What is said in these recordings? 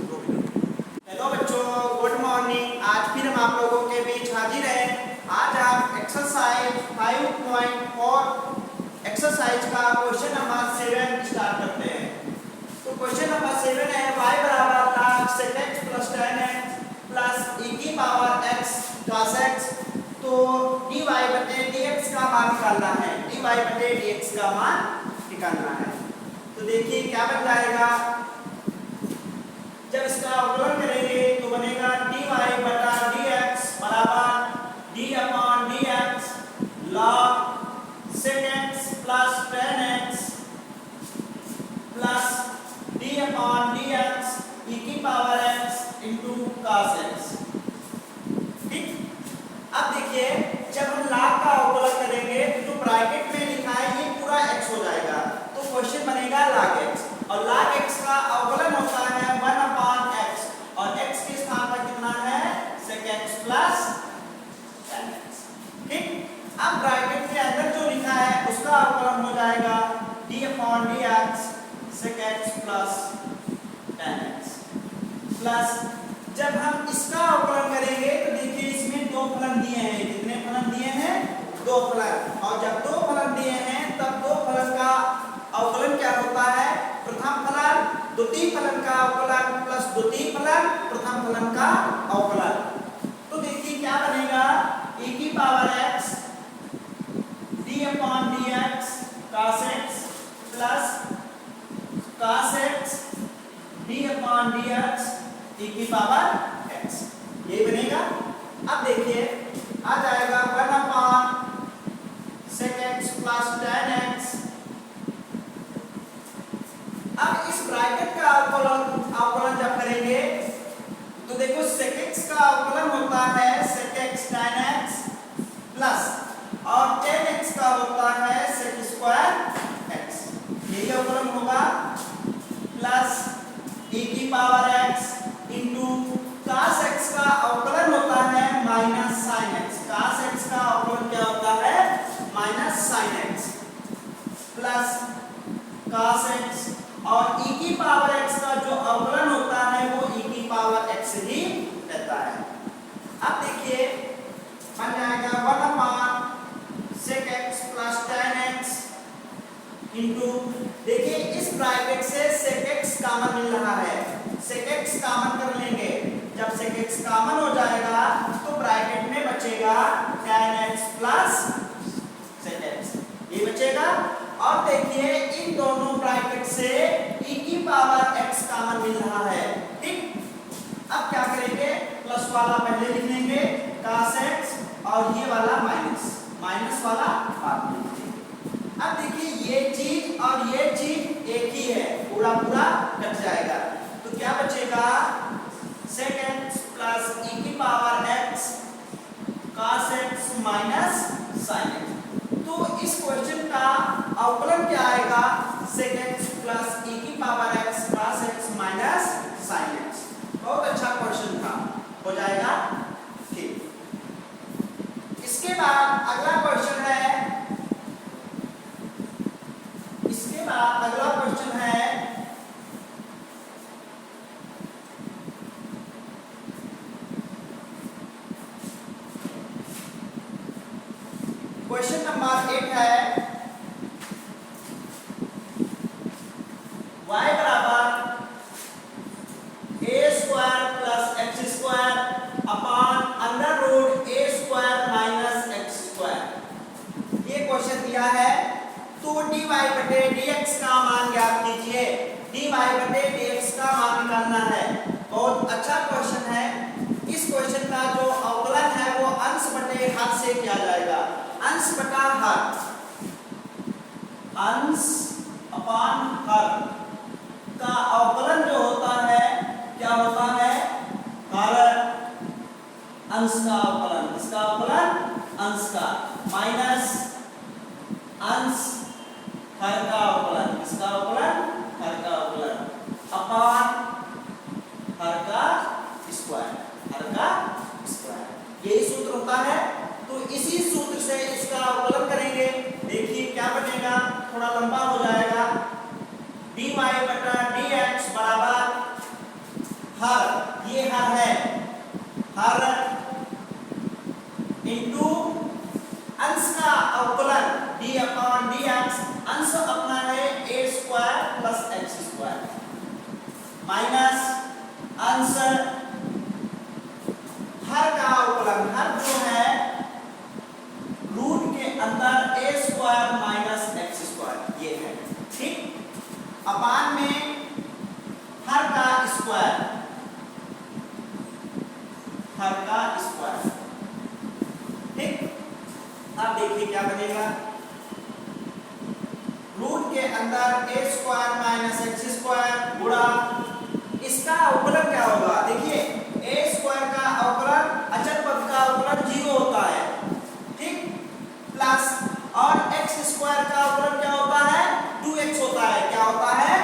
Hello बच्चों, good morning. आज फिर हम आप लोगों के बीच हाजिर हैं। आज आप एक्सरसाइज 5.4 एक्सरसाइज का क्वेश्चन नंबर 7 स्टार्ट करते हैं। तो क्वेश्चन नंबर 7 है y बराबर log sec x plus tan x plus e की पावर x cos x। तो dy बटे dx का मान निकालना है। dy बटे dx का मान निकालना है। तो देखिए क्या बन जाएगा, जब इसका अवकलन करेंगे तो बनेगा dy बटा dx बराबर d upon dx log sec x plus tan x plus d upon dx e की power x into cos x। ठीक, अब देखिए जब हम log का अवकलन करेंगे तो जो ब्रैकेट में लिखा है ये पूरा x हो जाएगा। तो क्वेश्चन बनेगा log x, और log x का अवकलन होता है 1 अपॉन x, और x के स्थान पर कितना है sec x plus tan x। ठीक, अब ब्रैकेट के अंदर जो लिखा है उसका अवकलन हो जाएगा d upon dx sec x plus tan x plus जब हम इसका अवकलन करेंगे तो देखिए इसमें दो फलन दिए हैं। कितने फलन दिए हैं? दो फलन। और जब दो फलन दिए हैं तब दो फलन का अवकलन क्या होता है? प्रथम फलन द्वितीय फलन का अवकलन प्लस द्वितीय फलन प्रथम फलन का अवकलन। तो देखिए क्या बनेगा, e की power x d upon dx cos x plus cos x d upon dx e की पावर x, ये बनेगा। अब देखिए आ जाएगा 1 upon sec x plus tan x। अब इस ब्रैकेट का अवकलन जब करेंगे तो देखो sec x का अवकलन होता है sec x tan x plus और tan x का होता है sec स्क्वायर x, यही अवकलन होगा प्लस e की power x into cos x का अवकलन होता है minus sin x। cos x का अवकलन क्या होता है? Minus sin x plus cos x, और e की पावर x का जो अवकलन होता है वो e की पावर x ही रहता है। अब देखिए बन जाएगा 1 upon sec x plus tan x into, देखिए इस ब्रैकेट से sec x कॉमन मिल रहा है, sec x कॉमन कर लेंगे। जब sec x कॉमन हो जाएगा तो ब्रैकेट में बचेगा tan x plus sec x, ये बचेगा। और देखिए इन दोनों ब्रैकेट से e की पावर x कॉमन मिल रहा है। ठीक, अब क्या करेंगे, प्लस वाला पहले लिख लेंगे cos x और ये वाला माइनस वाला बाद में लिखेंगे। अब देखिए ये चीज और ये चीज एक ही है, पूरा पूरा कट जाएगा। तो क्या बचेगा, sec x प्लस e की power x cos x minus sin x। तो इस क्वेश्चन का अवकलन क्या आएगा, sec x प्लस e की power x cos x minus sin x। बहुत अच्छा क्वेश्चन था, हो जाएगा। ठीक, इसके बाद अगला क्वेश्चन है, क्वेश्चन नंबर 8 है y बराबर a square plus x square upon under root a square minus x square, ये क्वेश्चन दिया है। तो dy बटे dx का मान ज्ञात कीजिए। dy बटे dx का मान निकालना है। बहुत अच्छा क्वेश्चन है। इस क्वेश्चन का जो अवकलन है वो अंश बटे हर से किया जाएगा। अंश बटा हर, अंश अपॉन हर का अवकलन जो होता है क्या होता है, हर अंश का अवकलन। इसका अवकलन अंश का माइनस अंश हर का अवकलन, इसका अवकलन हर का अवकलन अपॉन हर का स्क्वायर, हर का स्क्वायर, यही सूत्र होता है। तो इसी सूत्र से इसका अवकलन करेंगे। देखिए क्या बनेगा, थोड़ा लंबा हो जाएगा। dy बटा dx बराबर माइनस अंश हर का अवकलन, हर जो है रूट के अंदर ए स्क्वायर माइनस एक्स स्क्वायर ये है, ठीक। अपान में हर का स्क्वायर, हर का स्क्वायर, ठीक। अब देखिए क्या बनेगा, रूट के अंदर ए स्क्वायर माइनस एक्स स्क्वायर गुणा इसका अवकलन क्या होगा, देखिए ए स्क्वायर का अवकलन अचर पद का अवकलन 0 होता है, ठीक, प्लस और एक्स स्क्वायर का अवकलन क्या होता है 2x होता है, क्या होता है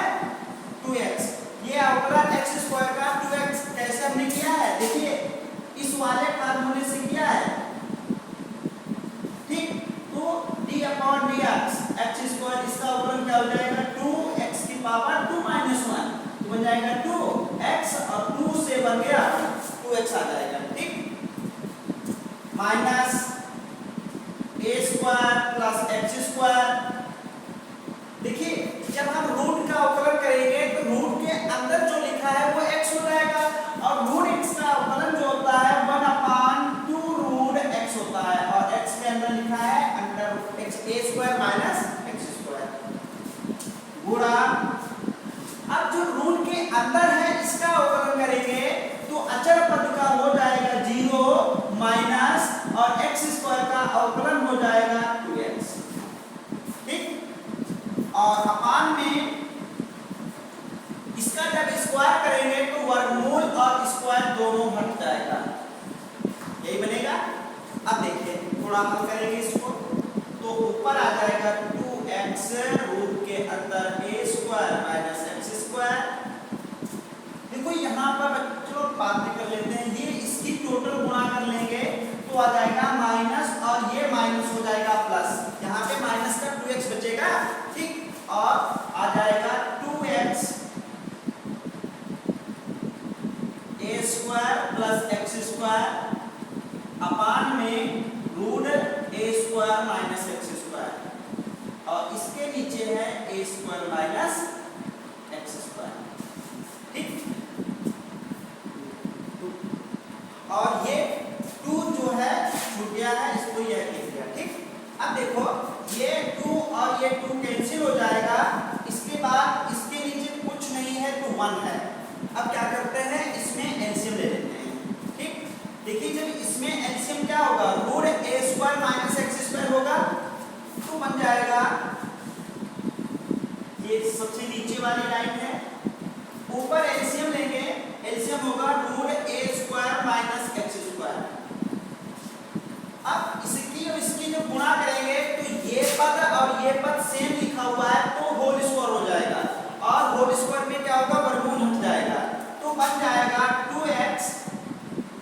2x। ये अवकलन एक्स स्क्वायर का 2x कैसे हमने किया है, देखिए इस वाले फार्मूले से किया है, ठीक। तो d/dx एक्स स्क्वायर इसका अवकलन क्या हो जाएगा 2x की पावर 2 - 1 तो बन जाएगा 2x और 2 से बन गया 2x आ जाएगा, ठीक, माइनस ए स्क्वायर प्लस एक्स स्क्वायर। देखिए जब हम रूट का अवकलन करेंगे तो रूट के अंदर जो लिखा है वो x हो जाएगा और रूट x का अवकलन जो होता है 1/2 रूट x होता है और x के अंदर लिखा है under root x a square minus x square गुणा, अब जो रूट के अंदर है इसका अवकलन करेंगे तो अचर पद का हो जाएगा 0 माइनस और x स्क्वायर का अवकलन हो जाएगा 2x, ठीक। और अपान में इसका जब स्क्वायर करेंगे तो वर्गमूल और स्क्वायर दोनों हट जाएगा, यही बनेगा। अब देखिए थोड़ा हल करेंगे इसको तो ऊपर आ जाएगा 2x रूट के अंदर a square minus x square. देखो यहाँ पर चलो बात कर लेते हैं, ये इसकी टोटल गुणा कर लेंगे तो आ जाएगा माइनस और ये माइनस हो जाएगा प्लस, यहाँ पे माइनस का 2x बचेगा, ठीक, और आ जाएगा 2x a square plus x square upon में root a square minus x square और इसके नीचे है a square minus x square, ठीक। और ये 2 जो है छूट गया है, इसको यह लिख दिया, ठीक। अब देखो ये 2 और ये 2 कैंसिल हो जाएगा, इसके बाद इसके नीचे कुछ नहीं है तो 1 है। अब क्या करते हैं इसमें एलसीएम ले लेते हैं, ठीक। देखिए जब इसमें एलसीएम क्या होगा root a square minus x square होगा तो बन जाएगा, ये सबसे नीचे वाली लाइन है, ऊपर एलसीएम लेंगे, एलसीएम होगा root a square minus x square. अब इसकी और इसकी जब गुणा करेंगे तो ये पद और ये पद सेम लिखा हुआ है तो होल स्क्वायर हो जाएगा और होल स्क्वायर में क्या होगा वर्गमूल हट जाएगा तो बन जाएगा 2x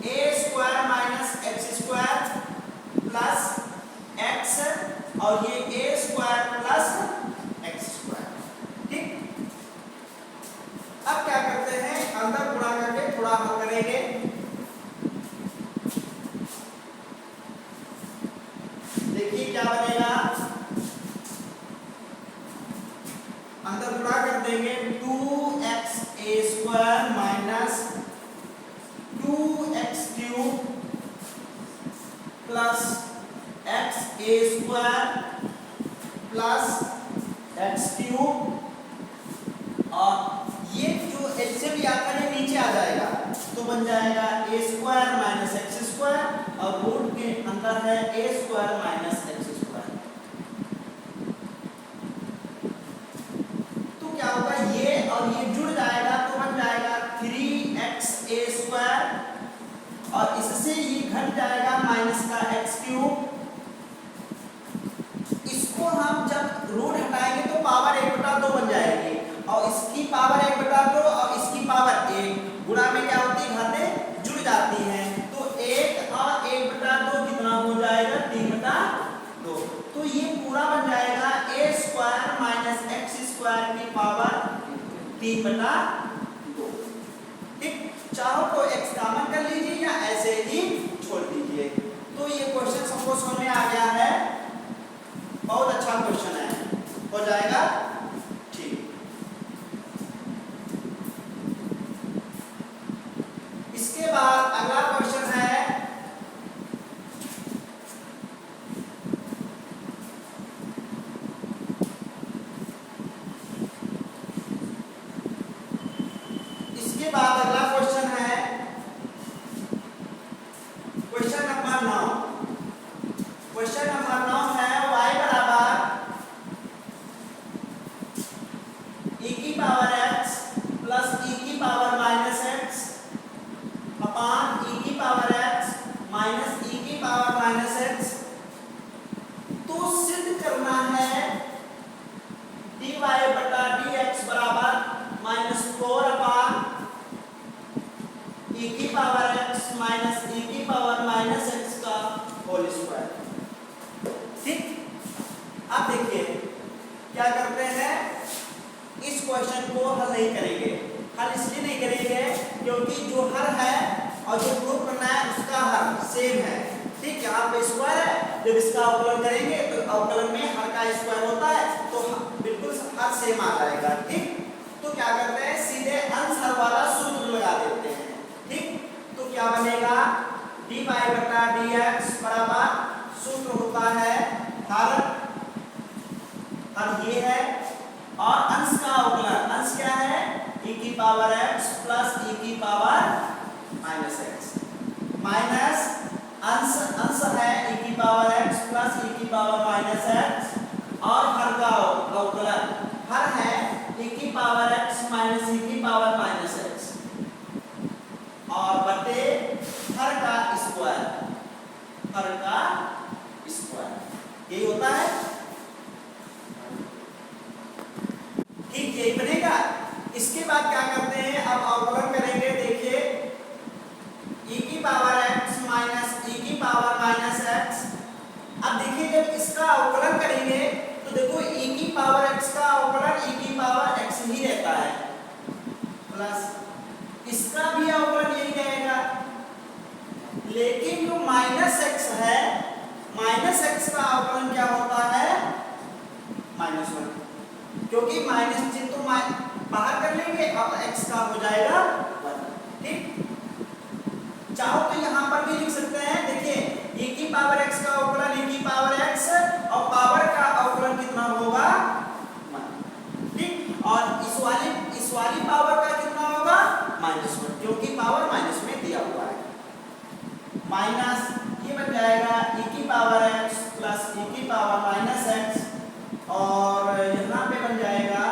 a square minus x square plus x और ये a square plus x square, ठीक। अब क्या करते हैं अंदर गुणा करके थोड़ा हल करेंगे, देखिए क्या बनेगा, अंदर गुणा कर देंगे 2x a square minus 2x cube plus x a square plus x cube और ये जो एलसीएम आता है नीचे आ जाएगा तो बन जाएगा a square minus x square और रूट के अंदर है a square minus x square. तो क्या होगा ये और ये जुड़ जाएगा तो बन जाएगा 3x a स्क्वायर और इससे ये घट जाएगा माइनस का x क्यूब। इसको हम जब रूट हटाएंगे तो पावर 1/2 बन जाएगी और इसकी पावर 1/2 और इसकी पावर 1 गुणा में क्या होती है घातें जुड़ जाती हैं तो 1 और 1/2 कितना हो जाएगा 3/2। तो ये पूरा बन जाएगा a square minus x square की पावर 3/2, ठीक। चाहो तो x कॉमन कर लीजिए या ऐसे ही छोड़ दीजिए। तो ये क्वेश्चन सबको समझ में आ गया है, बहुत अच्छा क्वेश्चन है, हो जाएगा, ठीक। इसके बाद अगला क्वेश्चन है क्वेश्चन नंबर 9। क्वेश्चन नंबर 9 है y बराबर e की पावर x प्लस e की पावर माइनस x अपान e की पावर x माइनस e की पावर माइनस x। तो सिद्ध करना है dy बटा dx बराबर -4 अपान e की पावर x माइनस e की पावर माइनस x का होल स्क्वायर। ठीक, अब देखिए क्या करते हैं, इस क्वेश्चन को हल नहीं करेंगे। हल इसलिए नहीं करेंगे क्योंकि जो हर है और जो प्रूफ करना है उसका हर सेम है। ठीक, यहाँ पे स्क्वायर है, जब इसका अवकलन करेंगे तो अवकलन में हर का स्क्वायर होता है तो बिल्कुल हर सेम आ जाएगा। ठीक, तो क्या करते हैं, सीधे अंश हर वाला सूत्र लगा देते हैं। ठीक, तो क्या बनेगा, dy बटा dx बराबर सूत्र होता है हर ये है और अंश का अवकलन, अंश क्या है e की पावर x प्लस e की पावर माइनस x माइनस अंश है e की पावर x प्लस e की पावर माइनस x और हर का अवकलन, हर है e की पावर x माइनस e की पावर माइनस x और बटे हर का स्क्वायर, हर का स्क्वायर, यही होता है। ठीक, यही बनेगा। इसके बाद क्या करते हैं, अब अवकलन करेंगे। देखिए e की पावर x माइनस e की पावर माइनस x। अब देखिए जब इसका अवकलन करेंगे तो देखो e की पावर x का अवकलन e की पावर x ही रहता है, प्लस इसका भी अवकलन यही रहेगा। लेकिन जो माइनस x है, माइनस x का अवकलन क्या होता है, -1, क्योंकि माइनस चिन्ह तो बाहर कर लेंगे और x का हो जाएगा 1। ठीक, चाहो तो यहाँ पर भी लिख सकते हैं। देखिए e की पावर x का अवकलन e की पावर x और पावर का अवकलन कितना होगा 1। ठीक, और इस वाली पावर का कितना होगा -1, क्योंकि पावर माइनस में दिया हुआ है। माइनस ये बन जाएगा e की पावर x प्लस e की पावर माइनस x और यहाँ पे बन जाएगा,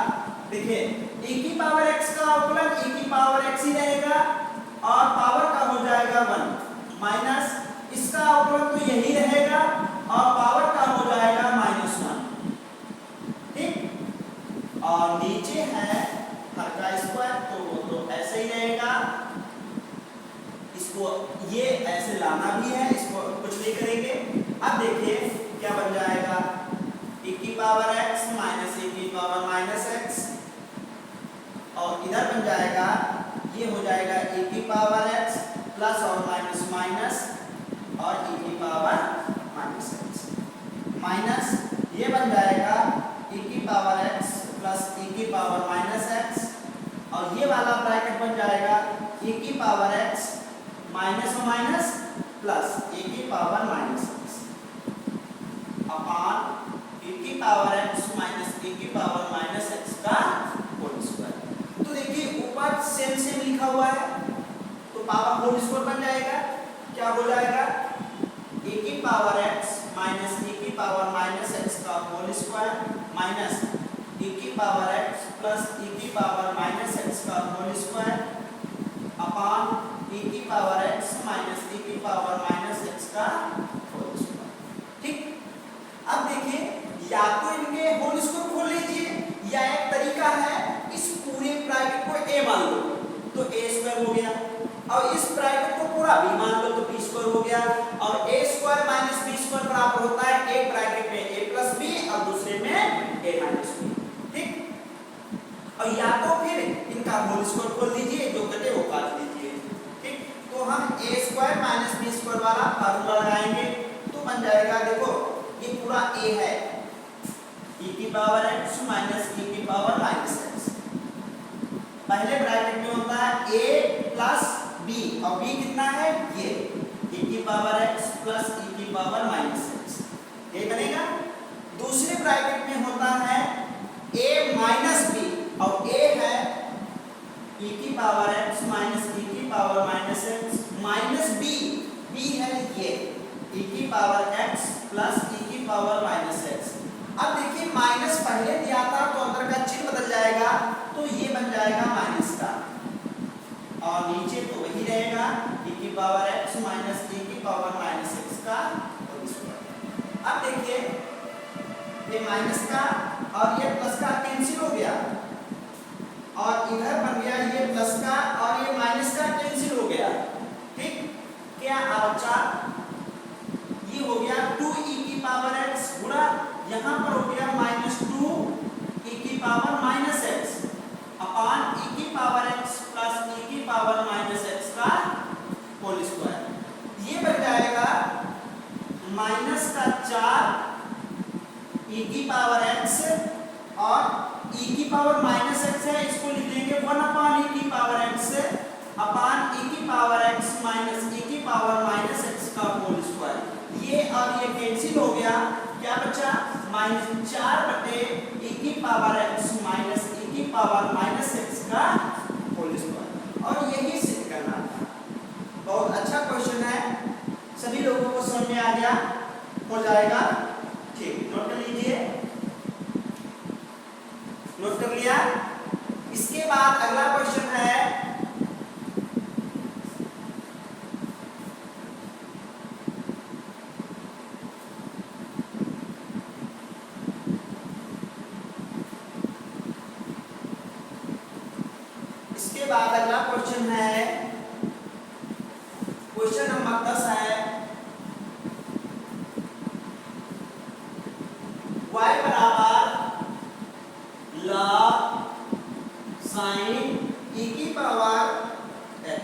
देखिए e की पावर x का अवकलन e की पावर x ही रहेगा और पावर का हो जाएगा 1 माइनस इसका अवकलन तो यही रहेगा और पावर का हो जाएगा -1। ठीक, और नीचे है हर का स्क्वायर तो वो तो ऐसे ही रहेगा। इसको ये ऐसे लाना भी है, इसको कुछ नहीं करेंगे। अब देखिए क्या बन जाएगा, e की पावर x माइनस e की पावर माइनस x और इधर बन जाएगा, ये हो जाएगा e की पावर x प्लस और माइनस माइनस और e की पावर माइनस x माइनस ये बन जाएगा e की पावर x प्लस e की पावर माइनस x और ये वाला ब्रैकेट बन जाएगा e की पावर x माइनस और माइनस प्लस e की पावर माइनस x अपान e की पावर x माइनस e की पावर माइनस x का होल स्क्वायर। तो देखिए ऊपर सेम सेम लिखा हुआ है तो पावर होल स्क्वायर बन जाएगा। क्या हो जाएगा, e की पावर x माइनस e की पावर माइनस x का होल स्क्वायर माइनस e की पावर x प्लस e की पावर माइनस x का होल स्क्वायर अपान e की पावर x माइनस e की पावर माइनस x का होल स्क्वायर। ठीक, अब देखिए या तो इनके होल स्क्वायर खोल लीजिए या एक तरीका है इस पूरे ब्रैकेट को a मान लो तो a स्क्वायर हो गया और इस ब्रैकेट को पूरा b मान लो तो b स्क्वायर हो गया और a square minus b square बराबर होता है एक ब्रैकेट में a प्लस b और दूसरे में a माइनस b। ठीक, और या तो फिर इनका होल स्क्वायर खोल दीजिए, जो कटे वो काट दीजिए। ठीक, तो हम a square minus b square वाला फार्मूला लगाएंगे तो बन जाएगा, देखो ये पूरा a है e की पावर x माइनस e की पावर माइनस x, पहले ब्रैकेट में होता है a प्लस b, और b कितना है ये e की पावर x प्लस e की पावर माइनस x, ये बनेगा। दूसरे ब्रैकेट में होता है a माइनस b, और a है e की पावर x माइनस e की power minus x minus b, b है ये e की पावर x प्लस e की पावर माइनस x। अब देखिए माइनस पहले दिया था तो अंदर का चिन्ह बदल जाएगा, तो ये बन जाएगा माइनस का, और नीचे तो वही रहेगा e की पावर x माइनस e की पावर माइनस x का होल स्क्वायर। अब देखिए ये माइनस का और ये प्लस का कैंसिल हो गया, और इधर बन गया ये प्लस का और ये माइनस का कैंसिल हो गया, ठीक। क्या बचा, ये हो गया 2e की पावर x गुणा यहाँ पर हो गया माइनस 2e की पावर माइनस x अपान e की पावर x प्लस e की पावर माइनस x का होल स्क्वायर। ये बन जाएगा माइनस का 4 e की पावर x, और e की पावर माइनस x है, इसको लिख देंगे 1 अपान e की पावर x अपान e की पावर x माइनस e की पावर माइनस x का होल स्क्वायर। ये और ये कैंसिल हो गया, क्या बचा माइनस 4 बटे e की पावर x माइनस e की पावर माइनस x का होल स्क्वायर, और यही सिद्ध करना था। बहुत अच्छा क्वेश्चन है, सभी लोगों को समझ में आ गया, हो जाएगा, ठीक। नोट कर लीजिए, नोट कर लिया। इसके बाद अगला क्वेश्चन है अगला क्वेश्चन है क्वेश्चन नंबर 10 है y बराबर log sin e की पावर x,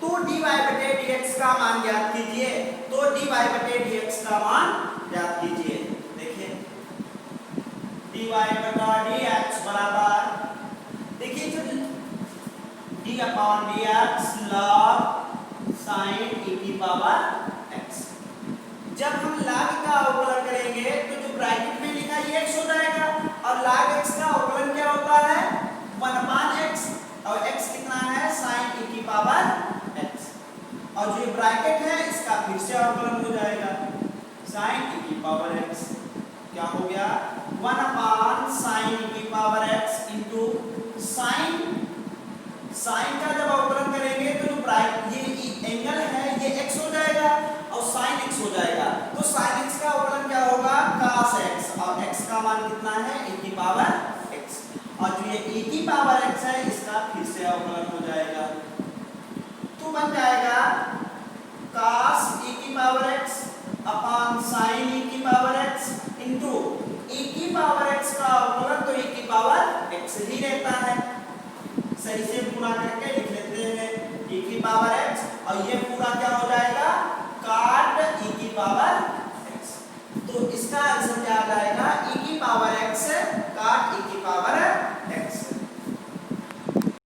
तो dy बटे dx का मान ज्ञात कीजिए, तो dy बटे dx का मान ज्ञात कीजिए। देखिए dy बटा dx बराबर, देखिए जो d upon dx log sin e की पावर x, जब हम log का अवकलन करेंगे तो जो ब्रैकेट में लिखा है ये x हो जाएगा, और log x का अवकलन क्या होता है 1 अपान x, और x कितना है sin e की पावर x, और जो ब्रैकेट है इसका फिर से अवकलन हो जाएगा sin e की पावर x, क्या हो गया 1 अपान sin e की पावर x इंटू sin का जब अवकलन करेंगे तो जो ये एंगल है ये x हो जाएगा और sin x हो जाएगा, तो sin x का अवकलन क्या होगा cos x, और x का मान कितना है e की पावर x, और जो ये e की पावर x है इसका फिर से अवकलन हो जाएगा, तो बन जाएगा cos e की पावर x अपान sin e की पावर x इंटू e की पावर x का अवकलन तो e की पावर x ही रहता है, सही से पूरा करके लिख लेते हैं e की पावर x, और ये पूरा क्या हो जाएगा cot e की पावर x, तो इसका आंसर क्या आ जाएगा